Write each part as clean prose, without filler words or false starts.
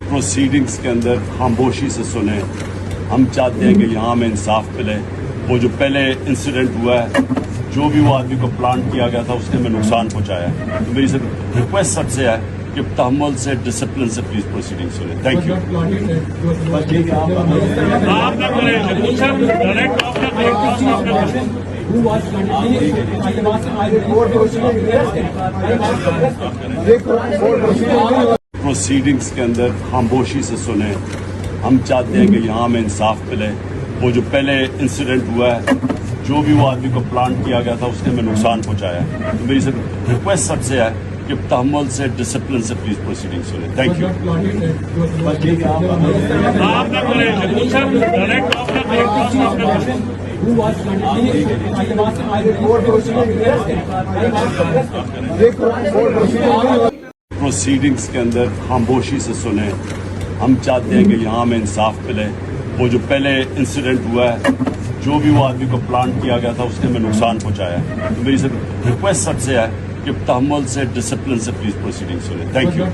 Proceedings کے اندر خاموشی سے سنیں. ہم چاہتے ہیں کہ یہاں ہمیں انصاف ملے. وہ جو پہلے انسیڈنٹ ہوا ہے, جو بھی وہ آدمی کو پلانٹ کیا گیا تھا اس نے ہمیں نقصان پہنچایا ہے. تو میری ریکویسٹ سب سے ہے کہ تحمل سے, ڈسپلن سے پلیز پروسیڈنگ سنیں. Thank you. پروسیڈنگز کے اندر خاموشی سے سنیں. ہم چاہتے ہیں کہ یہاں ہمیں انصاف ملے. وہ جو پہلے انسیڈنٹ ہوا ہے, جو بھی وہ آدمی کو پلانٹ کیا گیا تھا اس نے ہمیں نقصان پہنچایا ہے. تو میری ریکویسٹ سب سے ہے کہ تحمل سے, ڈسپلن سے پلیز پروسیڈنگ سنیں. Thank you. پروسیڈنگز کے اندر خاموشی سے سنیں. ہم چاہتے ہیں کہ یہاں ہمیں انصاف ملے. وہ جو پہلے انسیڈنٹ ہوا ہے, جو بھی وہ آدمی کو پلانٹ کیا گیا تھا اس نے ہمیں نقصان پہنچایا ہے. تو میری ریکویسٹ سب سے ہے کہ تحمل سے, ڈسپلن سے پلیز پروسیڈنگ سنیں. Thank you.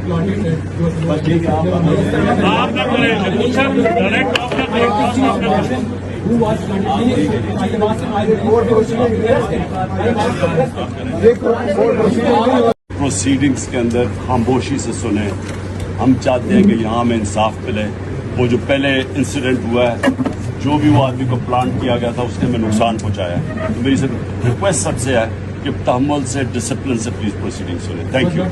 پروسیڈنگز کے اندر خاموشی سے سنیں. ہم چاہتے ہیں کہ یہاں ہمیں انصاف ملے. وہ جو پہلے انسیڈنٹ ہوا ہے, جو بھی وہ آدمی کو پلانٹ کیا گیا تھا اس نے ہمیں نقصان پہنچایا ہے. تو میری ریکویسٹ سب سے ہے کہ تحمل سے, ڈسپلن سے پلیز پروسیڈنگ سنیں. Thank you.